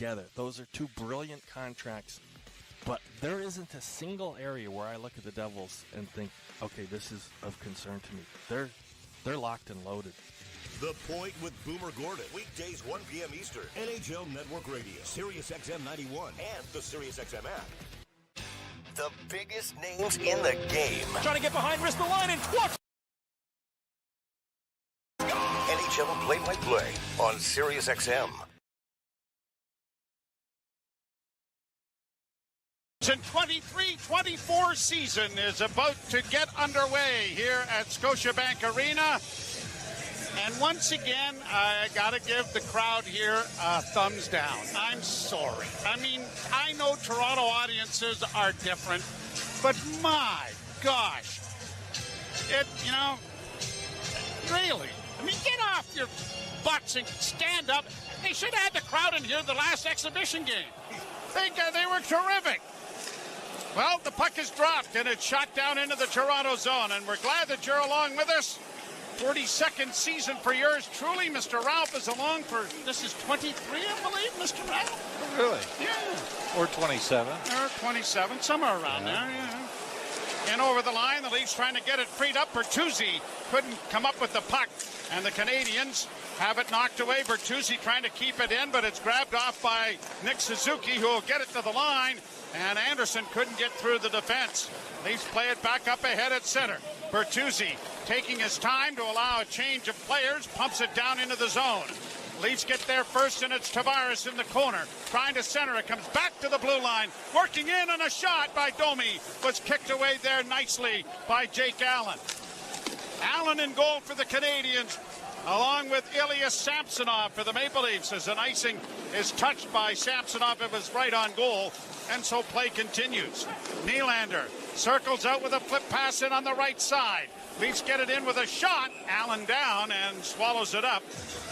get it. Those are two brilliant contracts. But there isn't a single area where I look at the Devils and think, okay, this is of concern to me. They're locked and loaded. The Point with Boomer Gordon. Weekdays 1 p.m. Eastern. NHL Network Radio. Sirius XM 91. And the Sirius XM app. The biggest names in the game. Trying to get behind, wrist the line, and what? NHL play-by-play on Sirius XM. The 23-24 season is about to get underway here at Scotiabank Arena. And once again, I got to give the crowd here a thumbs down. I'm sorry. I mean, I know Toronto audiences are different, but my gosh. Really. I mean, get off your butts and stand up. They should have had the crowd in here the last exhibition game. They were terrific. Well, the puck is dropped, and it's shot down into the Toronto zone, and we're glad that you're along with us. 42nd season for yours truly. Mr. Ralph is along for, this is 23, I believe, Mr. Ralph? Really? Yeah. Or 27. Or 27, somewhere around there, yeah. And over the line, the Leafs trying to get it freed up. Bertuzzi couldn't come up with the puck, and the Canadiens have it knocked away. Bertuzzi trying to keep it in, but it's grabbed off by Nick Suzuki, who will get it to the line, and Anderson couldn't get through the defense. Leafs play it back up ahead at center. Bertuzzi taking his time to allow a change of players, pumps it down into the zone. Leafs get there first, and it's Tavares in the corner, trying to center it, comes back to the blue line, working in, and a shot by Domi was kicked away there nicely by Jake Allen. Allen in goal for the Canadiens, along with Ilya Samsonov for the Maple Leafs, as an icing is touched by Samsonov. It was right on goal, and so play continues. Nylander circles out with a flip pass in on the right side. Leafs get it in with a shot. Allen down and swallows it up.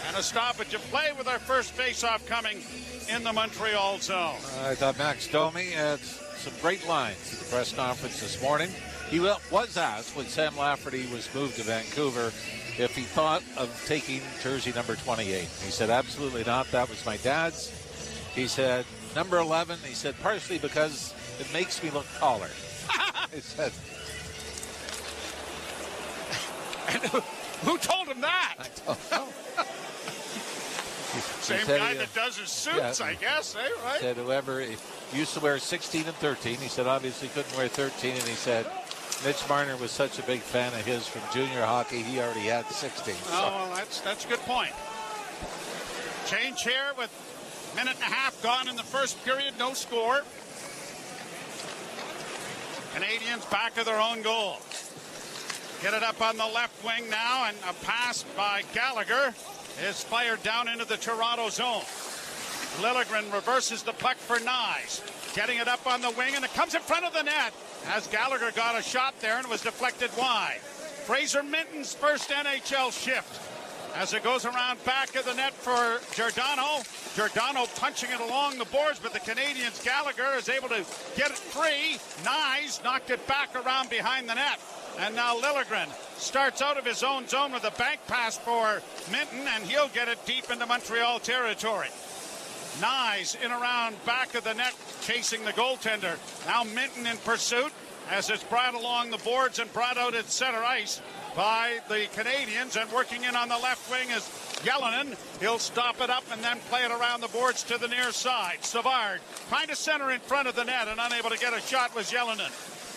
And a stoppage of play with our first face-off coming in the Montreal zone. I thought Max Domi had some great lines at the press conference this morning. He was asked when Sam Lafferty was moved to Vancouver if he thought of taking jersey number 28. He said, absolutely not. That was my dad's. He said, number 11, he said, partially because it makes me look taller. He said. And who told him that? I don't know. Same guy that does his suits, yeah, I guess, right? He said whoever used to wear 16 and 13, he said obviously couldn't wear 13, and he said Mitch Marner was such a big fan of his from junior hockey, he already had 16. Oh, well, that's a good point. Change here with a minute and a half gone in the first period, no score. Canadiens back of their own goal. Get it up on the left wing now, and a pass by Gallagher is fired down into the Toronto zone. Liljegren reverses the puck for Nyes. Getting it up on the wing, and it comes in front of the net as Gallagher got a shot there and was deflected wide. Fraser Minton's first NHL shift as it goes around back of the net for Giordano. Giordano punching it along the boards, but the Canadiens, Gallagher is able to get it free. Nyes knocked it back around behind the net. And now Liljegren starts out of his own zone with a bank pass for Minton, and he'll get it deep into Montreal territory. Nyes in around back of the net, chasing the goaltender. Now Minton in pursuit as it's brought along the boards and brought out at center ice by the Canadiens, and working in on the left wing is Yellinen. He'll stop it up and then play it around the boards to the near side. Savard trying to center in front of the net and unable to get a shot was Yellinen.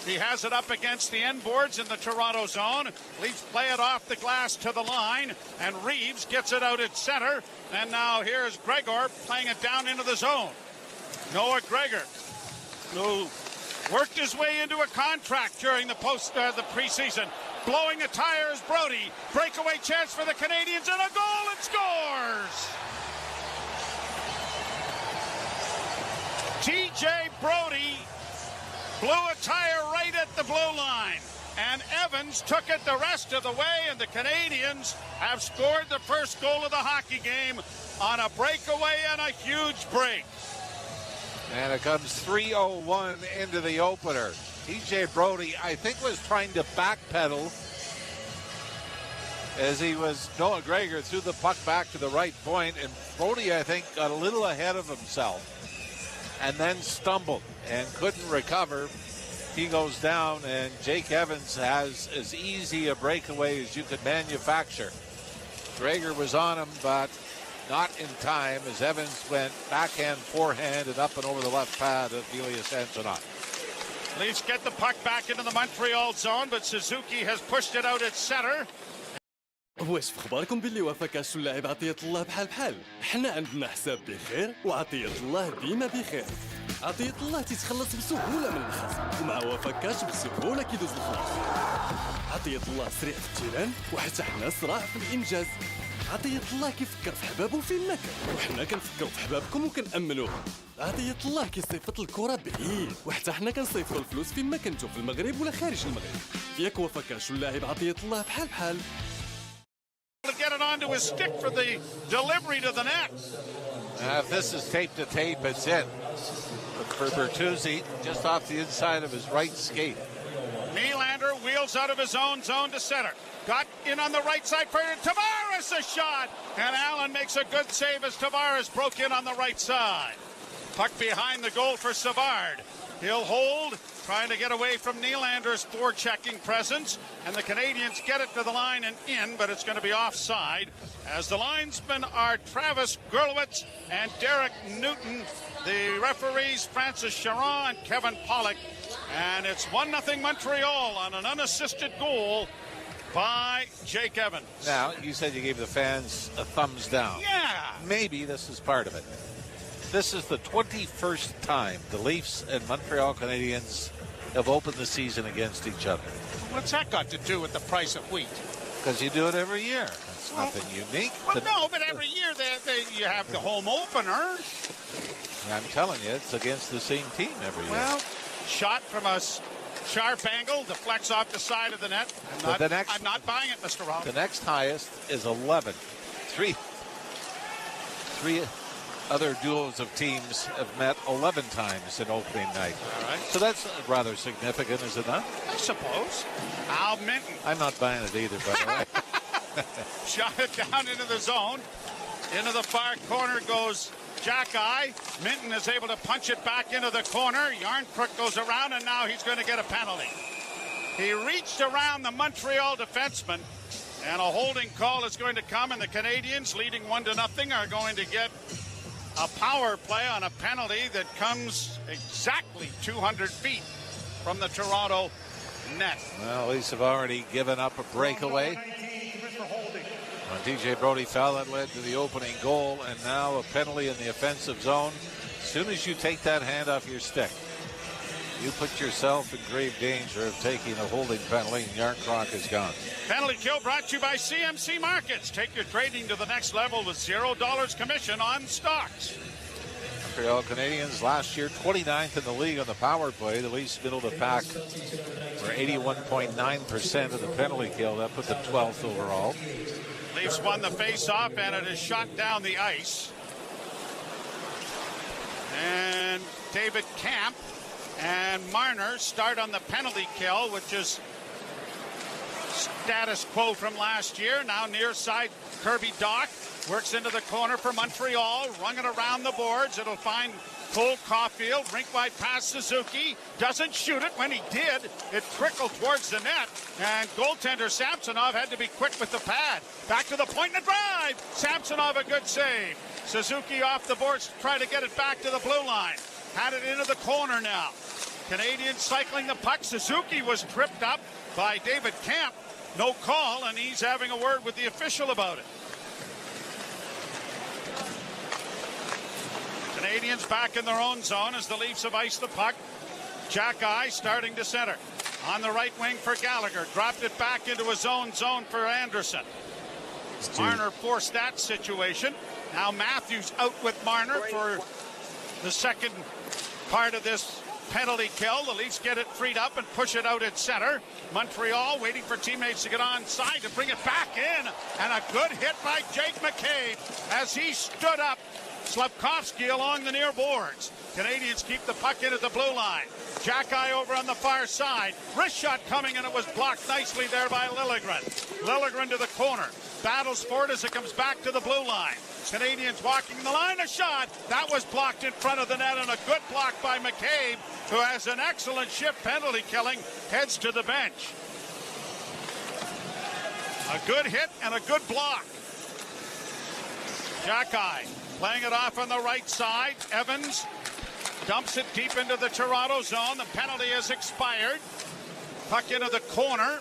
He has it up against the end boards in the Toronto zone. Leafs play it off the glass to the line, and Reeves gets it out at center. And now here's Gregor playing it down into the zone. Noah Gregor, who worked his way into a contract during the preseason. Blowing a tire is Brody. Breakaway chance for the Canadiens, and a goal, and scores! TJ Brody blew a tire right at the blue line, and Evans took it the rest of the way, and the Canadiens have scored the first goal of the hockey game on a breakaway and a huge break. And it comes 3:01 into the opener. TJ Brody, I think, was trying to backpedal as Noah Gregor threw the puck back to the right point, and Brody, I think, got a little ahead of himself and then stumbled and couldn't recover. He goes down, and Jake Evans has as easy a breakaway as you could manufacture. Gregor was on him, but not in time, as Evans went backhand, forehand, and up and over the left pad of Ilya Samsonov. Leafs get the puck back into the Montreal zone, but Suzuki has pushed it out at center. واش في اخباركم باللي وافق شو اللاعب عطية الله بحال حنا عندنا حساب بخير وعطية الله ديما بخير. عطية الله تيتخلص بسهولة من الخصم ومع وافكاش بسهولة كيدوز الخلاص. عطية الله سريع في التيران وحتى حنا صراع في الانجاز. عطية الله كيفكر في حبابه فين ما كان وحنا كنفكروا في حبابكم وكنأمنوهم. عطية الله كيصيفط الكرة بعيد وحتى حنا كنصيفطوا الفلوس فين ما كنتو في المغرب ولا خارج المغرب. ياك وافكاش واللاعب عطية الله بحال. To get it onto his stick for the delivery to the net. If this is tape to tape, it's in. But for Bertuzzi, just off the inside of his right skate. Nylander wheels out of his own zone to center. Got in on the right side for Tavares, a shot. And Allen makes a good save as Tavares broke in on the right side. Puck behind the goal for Savard. He'll hold, trying to get away from Nylander's forechecking presence. And the Canadiens get it to the line and in, but it's going to be offside. As the linesmen are Travis Gerlowitz and Derek Newton. The referees, Francis Charon and Kevin Pollock. And it's 1-0 Montreal on an unassisted goal by Jake Evans. Now, you said you gave the fans a thumbs down. Yeah. Maybe this is part of it. This is the 21st time the Leafs and Montreal Canadiens have opened the season against each other. What's that got to do with the price of wheat? Because you do it every year. It's nothing unique. Well, no, but every year you have the home opener. I'm telling you, it's against the same team every year. Well, shot from a sharp angle, deflects off the side of the net. I'm not buying it, Mr. Rob. The next highest is 11. Three other duos of teams have met 11 times in opening night. All right. So that's rather significant, is it not? I suppose. Al Minton. I'm not buying it either, by the way. Shot it down into the zone. Into the far corner goes Jack-Eye. Minton is able to punch it back into the corner. Yarncrook goes around, and now he's going to get a penalty. He reached around the Montreal defenseman, and a holding call is going to come, and the Canadiens, leading 1-0, are going to get a power play on a penalty that comes exactly 200 feet from the Toronto net. Well, Leafs have already given up a breakaway. When DJ Brody fell, that led to the opening goal, and now a penalty in the offensive zone. As soon as you take that hand off your stick, you put yourself in grave danger of taking a holding penalty, and Yarncroc is gone. Penalty kill brought to you by CMC Markets. Take your trading to the next level with $0 commission on stocks. Montreal Canadiens last year 29th in the league on the power play. The Leafs middle of the pack for 81.9% of the penalty kill. That put them 12th overall. Leafs won the face-off, and it is shot down the ice. And David Camp and Marner start on the penalty kill, which is status quo from last year. Now near side, Kirby Dach works into the corner for Montreal, rung it around the boards. It'll find Cole Caulfield, rink wide pass Suzuki, doesn't shoot it. When he did, it trickled towards the net, and goaltender Samsonov had to be quick with the pad. Back to the point and a drive. Samsonov a good save. Suzuki off the boards to try to get it back to the blue line. Had it into the corner now. Canadians cycling the puck. Suzuki was tripped up by David Camp. No call, and he's having a word with the official about it. Canadians back in their own zone as the Leafs have iced the puck. Jack-Eye starting to center. On the right wing for Gallagher. Dropped it back into his own zone for Anderson. Marner forced that situation. Now Matthews out with Marner for the second part of this penalty kill. The Leafs get it freed up and push it out at center. Montreal waiting for teammates to get onside to bring it back in. And a good hit by Jake McCabe as he stood up Slafkovsky along the near boards. Canadians keep the puck in at the blue line. Jack-Eye over on the far side. Wrist shot coming, and it was blocked nicely there by Liljegren. Liljegren to the corner. Battles for it as it comes back to the blue line. Canadians walking the line. A shot. That was blocked in front of the net, and a good block by McCabe, who has an excellent shift penalty killing, heads to the bench. A good hit and a good block. Jack-Eye playing it off on the right side. Evans dumps it deep into the Toronto zone. The penalty has expired. Puck into the corner.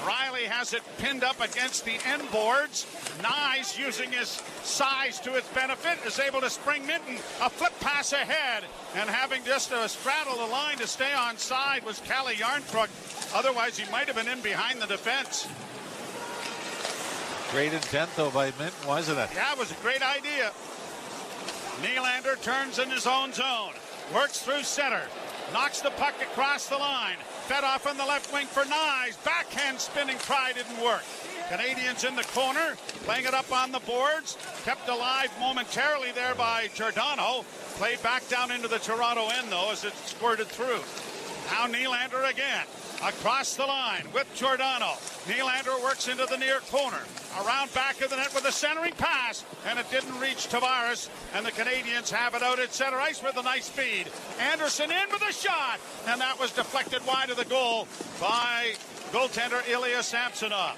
Riley has it pinned up against the end boards. Nyes, using his size to its benefit, is able to spring Minton. A flip pass ahead, and having just to straddle the line to stay on side was Calle Järnkrok. Otherwise, he might have been in behind the defense. Great intent, though, by Minton, wasn't it? Yeah, it was a great idea. Nylander turns in his own zone. Works through center. Knocks the puck across the line. Fed off on the left wing for Nyes. Backhand spinning try didn't work. Canadians in the corner, playing it up on the boards. Kept alive momentarily there by Giordano. Played back down into the Toronto end, though, as it squirted through. Now Nylander again. Across the line with Giordano. Nylander works into the near corner. Around back of the net with a centering pass, and it didn't reach Tavares, and the Canadians have it out at center ice with a nice feed. Anderson in with a shot, and that was deflected wide of the goal by goaltender Ilya Samsonov.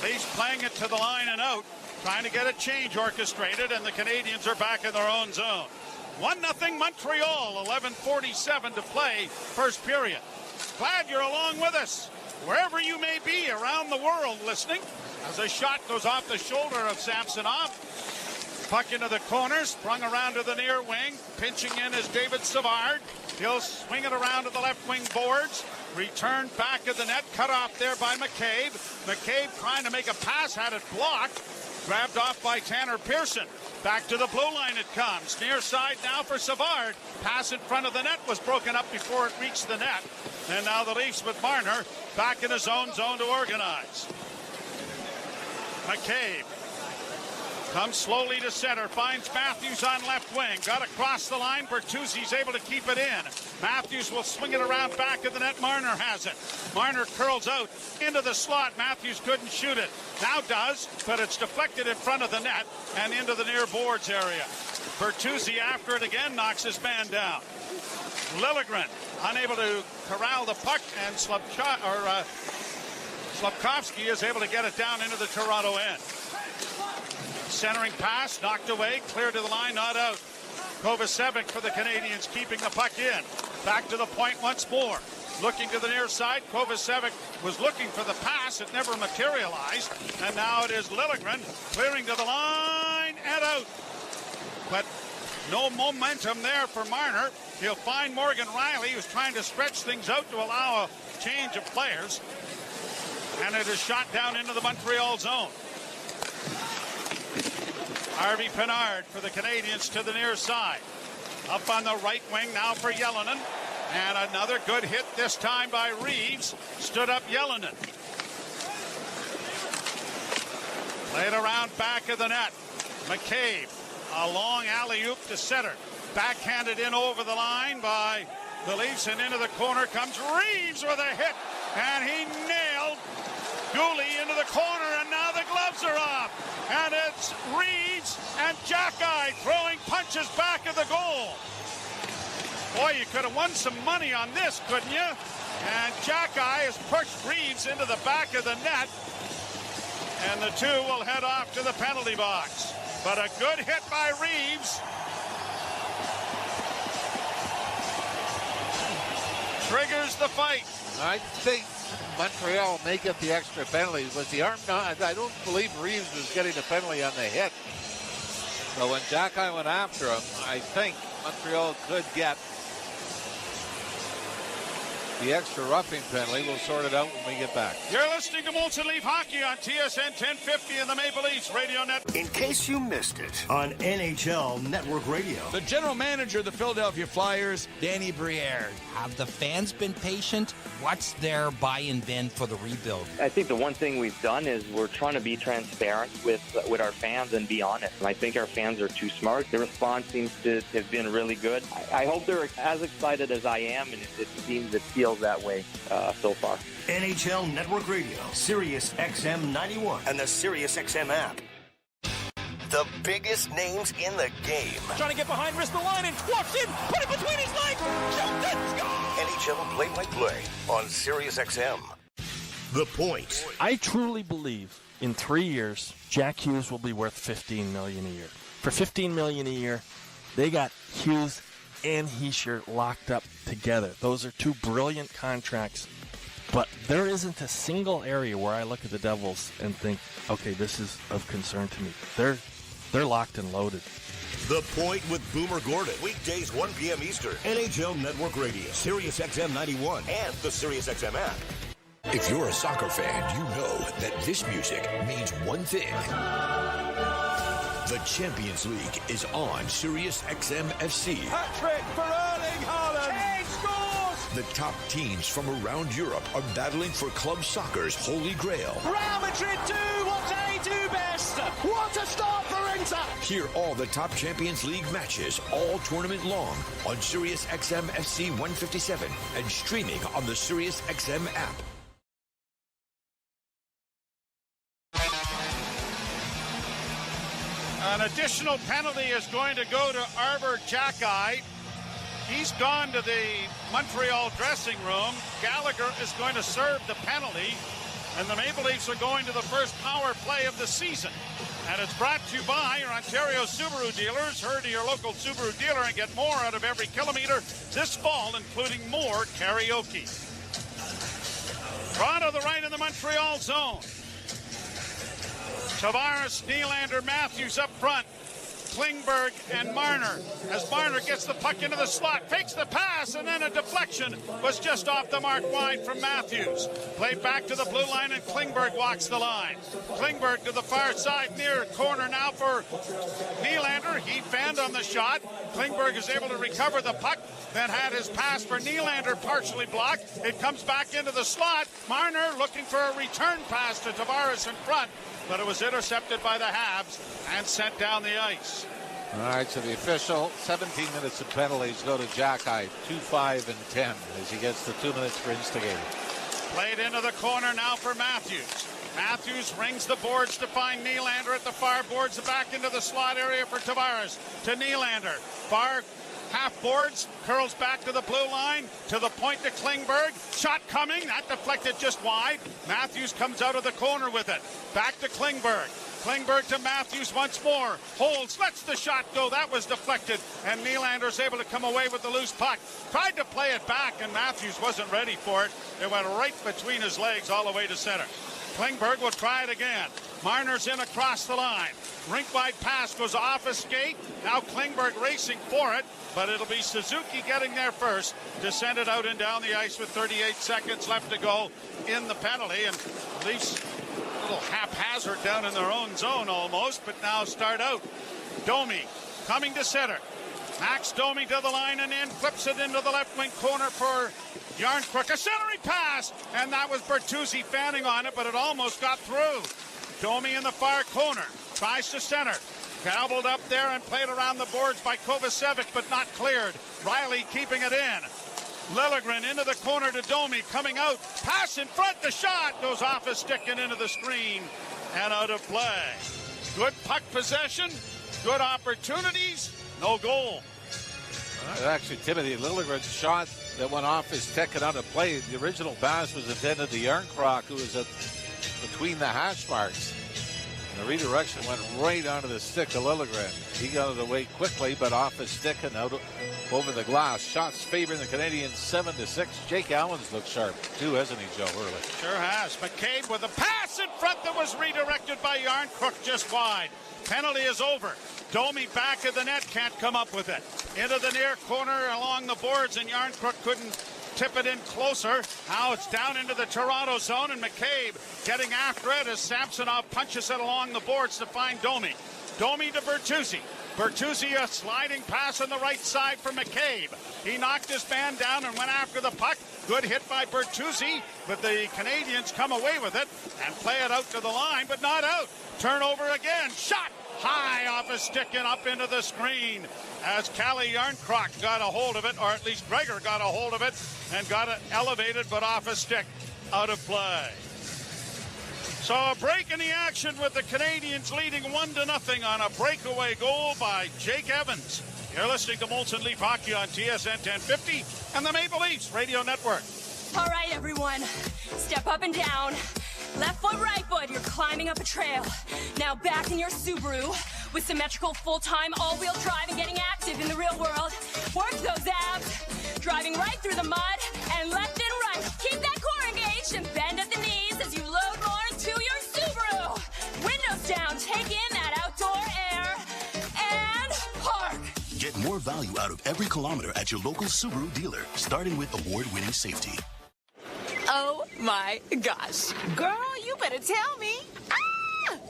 He's playing it to the line and out, trying to get a change orchestrated, and the Canadians are back in their own zone. 1-0 Montreal, 11:47 to play, first period. Glad you're along with us, wherever you may be around the world listening, as a shot goes off the shoulder of Samsonov. Puck into the corner, sprung around to the near wing. Pinching in is David Savard. He'll swing it around to the left wing boards. Returned back of the net, cut off there by McCabe. McCabe trying to make a pass, had it blocked. Grabbed off by Tanner Pearson. Back to the blue line it comes. Near side now for Savard. Pass in front of the net was broken up before it reached the net. And now the Leafs with Marner back in his own zone to organize. McCabe comes slowly to center, finds Matthews on left wing. Got across the line. Bertuzzi's able to keep it in. Matthews will swing it around back of the net. Marner has it. Marner curls out into the slot. Matthews couldn't shoot it. Now does, but it's deflected in front of the net and into the near boards area. Bertuzzi after it again, knocks his man down. Liljegren unable to corral the puck, and Slafkovsky is able to get it down into the Toronto end. Centering pass, knocked away, cleared to the line, not out. Kovacevic for the Canadians, keeping the puck in. Back to the point once more. Looking to the near side, Kovacevic was looking for the pass. It never materialized. And now it is Liljegren clearing to the line and out. But no momentum there for Marner. He'll find Morgan Riley, who's trying to stretch things out to allow a change of players. And it is shot down into the Montreal zone. Harvey Pinard for the Canadians to the near side. Up on the right wing now for Yellinen. And another good hit this time by Reeves. Stood up Yellinen. Played around back of the net. McCabe, a long alley-oop to center. Backhanded in over the line by the Leafs, and into the corner comes Reeves with a hit. And he nailed Gooley into the corner, and now the gloves are off. And it's Reeves and Jack-Eye throwing punches back at the goal. Boy, you could have won some money on this, couldn't you? And Jack-Eye has pushed Reeves into the back of the net. And the two will head off to the penalty box. But a good hit by Reeves. Triggers the fight. I think Montreal may get the extra penalty. Was the arm not? I don't believe Reeves was getting a penalty on the hit. So when Jack-Eye went after him, I think Montreal could get the extra roughing penalty. We'll sort it out when we get back. You're listening to Molson Leaf Hockey on TSN 1050 and the Maple Leafs Radio Network. In case you missed it, on NHL Network Radio. The general manager of the Philadelphia Flyers, Danny Briere. Have the fans been patient? What's their buy-in been for the rebuild? I think the one thing we've done is we're trying to be transparent with our fans and be honest. And I think our fans are too smart. The response seems to have been really good. I hope they're as excited as I am, and it feels that way so far. NHL Network Radio, Sirius XM 91, and the Sirius XM app. The biggest names in the game. Trying to get behind, wrist the line, and walks in, put it between his legs, shoots it, score! NHL play-by-play on Sirius XM. The Point. I truly believe in 3 years, Jack Hughes will be worth $15 million a year. For $15 million a year, they got Hughes and Hischier locked up together. Those are two brilliant contracts, but there isn't a single area where I look at the Devils and think, okay, this is of concern to me. They're locked and loaded. The Point with Boomer Gordon. Weekdays 1 p.m. Eastern. NHL Network Radio, Sirius XM 91, and the Sirius XM app. If you're a soccer fan, you know that this music means one thing. The Champions League is on Sirius XM FC. Hat-trick for Erling Haaland! Kane scores! The top teams from around Europe are battling for club soccer's holy grail. Real Madrid do what they do best! What a start for Inter! Hear all the top Champions League matches all tournament long on Sirius XM FC 157 and streaming on the Sirius XM app. An additional penalty is going to go to Arbor Jackeye. He's gone to the Montreal dressing room. Gallagher is going to serve the penalty, and the Maple Leafs are going to the first power play of the season. And it's brought to you by your Ontario Subaru dealers. Hurry to your local Subaru dealer and get more out of every kilometer this fall, including more karaoke. Draw to the right in the Montreal zone. Tavares, Nylander, Matthews up front. Klingberg and Marner. As Marner gets the puck into the slot, fakes the pass, and then a deflection was just off the mark wide from Matthews. Played back to the blue line, and Klingberg walks the line. Klingberg to the far side, near corner now for Nylander. He fanned on the shot. Klingberg is able to recover the puck, then had his pass for Nylander partially blocked. It comes back into the slot. Marner looking for a return pass to Tavares in front, but it was intercepted by the Habs and sent down the ice. All right, so the official 17 minutes of penalties go to Jackeye, 2, 5, and 10 as he gets the 2 minutes for instigating. Played into the corner now for Matthews. Matthews rings the boards to find Nylander at the far boards, back into the slot area for Tavares. To Nylander, far half boards, curls back to the blue line, to the point to Klingberg. Shot coming, that deflected just wide. Matthews comes out of the corner with it. Back to Klingberg. Klingberg to Matthews once more. Holds, lets the shot go. That was deflected, and Nylander's able to come away with the loose puck. Tried to play it back, and Matthews wasn't ready for it. It went right between his legs all the way to center. Klingberg will try it again. Marner's in across the line. Rink-wide pass goes off his skate. Now Klingberg racing for it, but it'll be Suzuki getting there first to send it out and down the ice with 38 seconds left to go in the penalty. And Leafs a little haphazard down in their own zone almost, but now start out. Domi coming to center. Max Domi to the line and in, flips it into the left wing corner for Yarncrook. A centering pass, and that was Bertuzzi fanning on it, but it almost got through. Domi in the far corner, tries to center. Gobbled up there and played around the boards by Kovacevic, but not cleared. Riley keeping it in. Liljegren into the corner to Domi, coming out. Pass in front, the shot goes off his stick and into the screen and out of play. Good puck possession, good opportunities, no goal. Actually, Timothy Liljegren's shot that went off his stick and out of play. The original pass was intended to Yarncroc, who was between the hash marks. And the redirection went right onto the stick of Liljegren. He got it away quickly, but off his stick and out over the glass. Shots favoring the Canadiens 7-6. Jake Allen's looked sharp too, hasn't he, Joe, early? Sure has. McCabe with a pass in front that was redirected by Yarncrook just wide. Penalty is over. Domi back of the net, can't come up with it. Into the near corner along the boards, and Yarncrook couldn't tip it in closer. Now it's down into the Toronto zone, and McCabe getting after it as Samsonov punches it along the boards to find Domi. Domi to Bertuzzi. Bertuzzi, a sliding pass on the right side for McCabe. He knocked his man down and went after the puck. Good hit by Bertuzzi, but the Canadiens come away with it and play it out to the line, but not out. Turnover again. Shot high off a stick and up into the screen as Calle Jarnkrok got a hold of it, or at least Gregor got a hold of it and got it elevated, but off a stick, out of play. So a break in the action with the Canadiens leading 1-0 on a breakaway goal by Jake Evans. You're listening to Molson Leaf Hockey on TSN 1050 and the Maple Leafs Radio Network. All right, everyone. Step up and down. Left foot, right foot. You're climbing up a trail. Now back in your Subaru with symmetrical full-time all-wheel drive and getting active in the real world. Work those abs. Driving right through the mud and left and right. Keep that core engaged and bend at the knees as you load more into your Subaru. Windows down. Take in that outdoor air and park. Get more value out of every kilometer at your local Subaru dealer, starting with award-winning safety. Oh my gosh. Girl, you better tell me.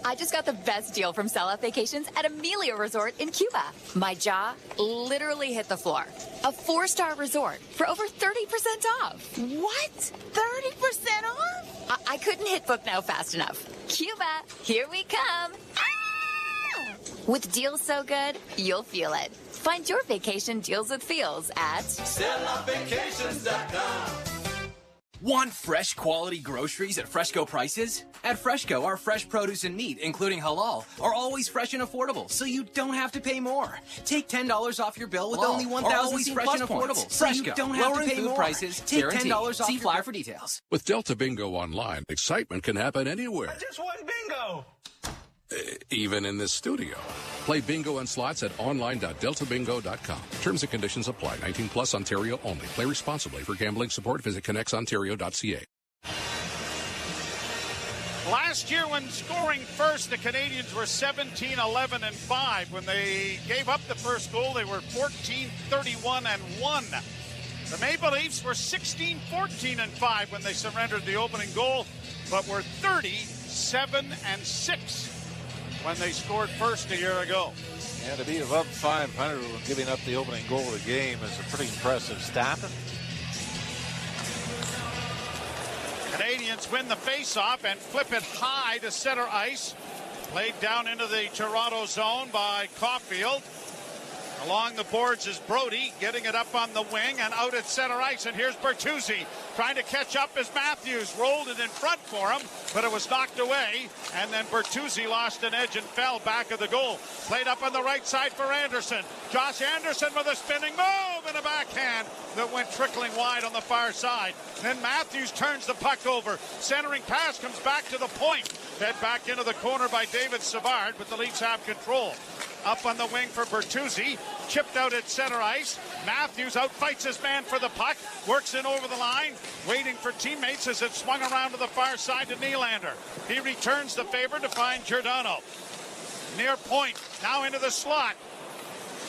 I just got the best deal from Sell Out Vacations at Amelia Resort in Cuba. My jaw literally hit the floor. A 4-star resort for over 30% off. What? 30% off? I couldn't hit book now fast enough. Cuba, here we come. With deals so good, you'll feel it. Find your vacation deals with feels at selloutvacations.com. Want fresh quality groceries at Fresco prices? At Fresco, our fresh produce and meat, including halal, are always fresh and affordable, so you don't have to pay more. Take $10 off your bill with only 1,000 fresh and affordable, so you don't have to pay more. Prices, take $10 off. See flyer for details. With Delta Bingo Online, excitement can happen anywhere. I just won bingo. Even in this studio. Play bingo and slots at online.deltabingo.com. Terms and conditions apply. 18 plus, Ontario only. Play responsibly. For gambling support, visit connectsontario.ca. Last year when scoring first, the Canadiens were 17-11-5. When they gave up the first goal, they were 14-31-1. The Maple Leafs were 16-14-5 when they surrendered the opening goal, but were 37-6 when they scored first a year ago. And to be above 500 when giving up the opening goal of the game is a pretty impressive stat. Canadiens win the faceoff and flip it high to center ice. Played down into the Toronto zone by Caulfield. Along the boards is Brody, getting it up on the wing and out at center ice. And here's Bertuzzi trying to catch up as Matthews rolled it in front for him, but it was knocked away. And then Bertuzzi lost an edge and fell back of the goal. Played up on the right side for Anderson. Josh Anderson with a spinning move and a backhand that went trickling wide on the far side. Then Matthews turns the puck over. Centering pass comes back to the point. Fed back into the corner by David Savard, but the Leafs have control. Up on the wing for Bertuzzi, chipped out at center ice. Matthews outfights his man for the puck, works in over the line, waiting for teammates as it swung around to the far side to Nylander. He returns the favor to find Giordano. Near point, now into the slot.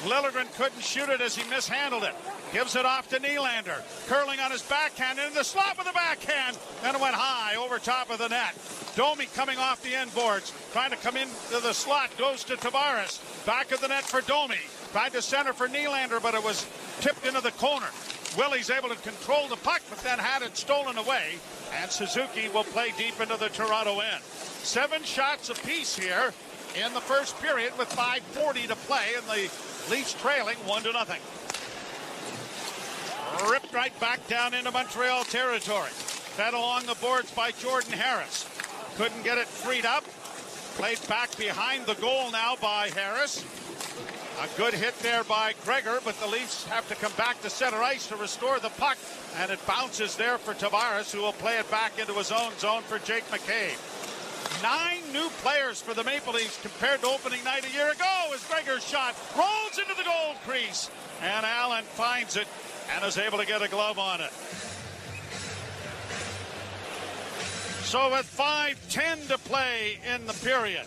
Liljegren couldn't shoot it as he mishandled it. Gives it off to Nylander. Curling on his backhand into the slot with a backhand. Then it went high over top of the net. Domi coming off the end boards. Trying to come into the slot. Goes to Tavares. Back of the net for Domi. Tried to center for Nylander, but it was tipped into the corner. Willie's able to control the puck, but then had it stolen away. And Suzuki will play deep into the Toronto end. 7 shots apiece here in the first period with 5:40 to play, and the Leafs trailing 1-0. Ripped right back down into Montreal territory. Fed along the boards by Jordan Harris. Couldn't get it freed up. Played back behind the goal now by Harris. A good hit there by Gregor, but the Leafs have to come back to center ice to restore the puck, and it bounces there for Tavares, who will play it back into his own zone for Jake McCabe. 9 new players for the Maple Leafs compared to opening night a year ago as Gregor's shot rolls into the goal crease, and Allen finds it and is able to get a glove on it. So with 5:10 to play in the period,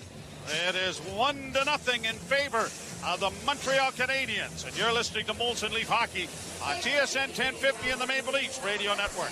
it is 1-0 in favor of the Montreal Canadiens. And you're listening to Molson Leaf Hockey on TSN 1050 and the Maple Leafs Radio Network.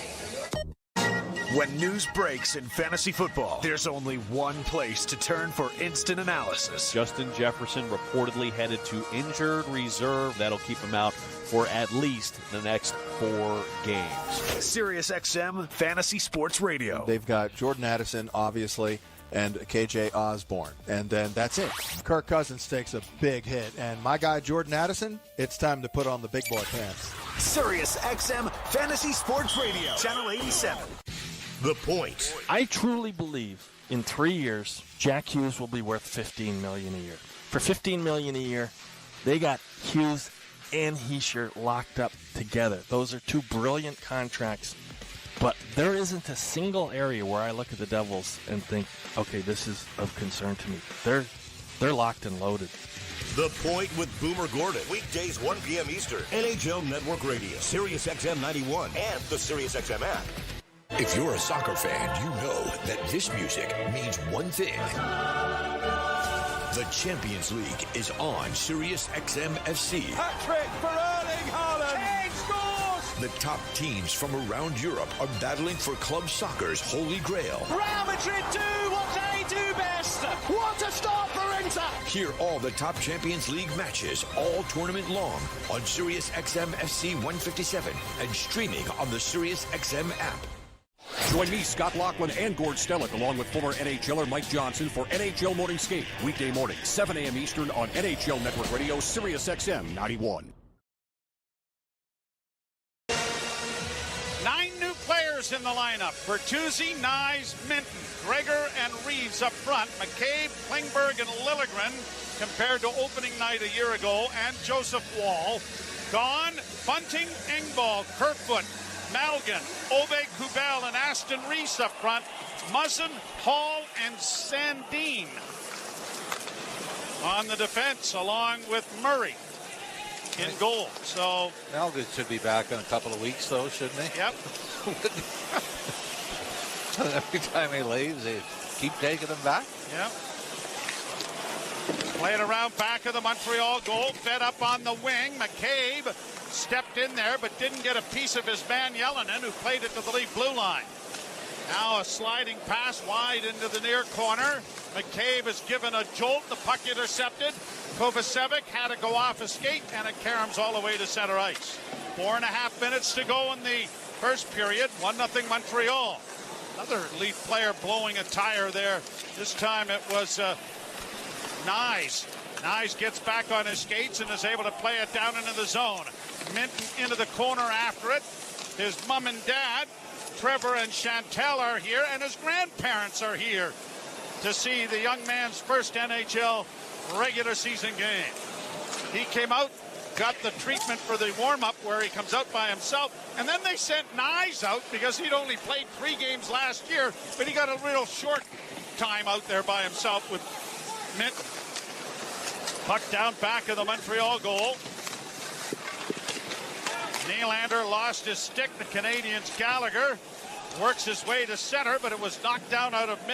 When news breaks in fantasy football, there's only one place to turn for instant analysis. Justin Jefferson reportedly headed to injured reserve. That'll keep him out for at least the next 4 games. SiriusXM Fantasy Sports Radio. They've got Jordan Addison, obviously, and KJ Osborne. And then that's it. Kirk Cousins takes a big hit. And my guy, Jordan Addison, it's time to put on the big boy pants. SiriusXM Fantasy Sports Radio, Channel 87. The Point. I truly believe in 3 years, Jack Hughes will be worth $15 million a year. For $15 million a year, they got Hughes and Hischier locked up together. Those are 2 brilliant contracts. But there isn't a single area where I look at the Devils and think, okay, this is of concern to me. They're locked and loaded. The Point with Boomer Gordon. Weekdays 1 p.m. Eastern. NHL Network Radio. SiriusXM 91 and the SiriusXM app. If you're a soccer fan, you know that this music means one thing. The Champions League is on SiriusXM FC. Hat-trick for Erling Haaland. Kane scores. The top teams from around Europe are battling for club soccer's holy grail. Real Madrid do what they do best. What a start for Inter. Hear all the top Champions League matches all tournament long on SiriusXM FC 157 and streaming on the SiriusXM app. Join me, Scott Laughlin, and Gord Stellick, along with former NHLer Mike Johnson for NHL Morning Skate. Weekday morning, 7 a.m. Eastern on NHL Network Radio, SiriusXM 91. 9 new players in the lineup. Bertuzzi, Nyes, Minton, Gregor, and Reeves up front. McCabe, Klingberg, and Liljegren compared to opening night a year ago. And Joseph Wall. Gone, Bunting, Engvall, Kerfoot, Malgin, Obey Kubel, and Aston Reese up front. Muzzin, Hall, and Sandin on the defense, along with Murray in goal. So Malgin should be back in a couple of weeks, though, shouldn't he? Yep. Every time he leaves, they keep taking him back. Yep. Playing around back of the Montreal goal, fed up on the wing. McCabe stepped in there, but didn't get a piece of his man Yellinen, who played it to the Leaf blue line. Now a sliding pass wide into the near corner. McCabe is given a jolt. The puck intercepted. Kovacevic had to go off a skate, and it caroms all the way to center ice. 4.5 minutes to go in the first period. 1-0 Montreal. Another Leaf player blowing a tire there. This time it was Nyes. Nyes gets back on his skates and is able to play it down into the zone. Minton into the corner after it. His mom and dad, Trevor and Chantel, are here, and his grandparents are here to see the young man's first NHL regular season game. He came out, got the treatment for the warm-up where he comes out by himself, and then they sent Nyes out because he'd only played 3 games last year, but he got a real short time out there by himself with Minton. Puck down back of the Montreal goal. Nylander lost his stick. The Canadiens' Gallagher works his way to center, but it was knocked down out of mid.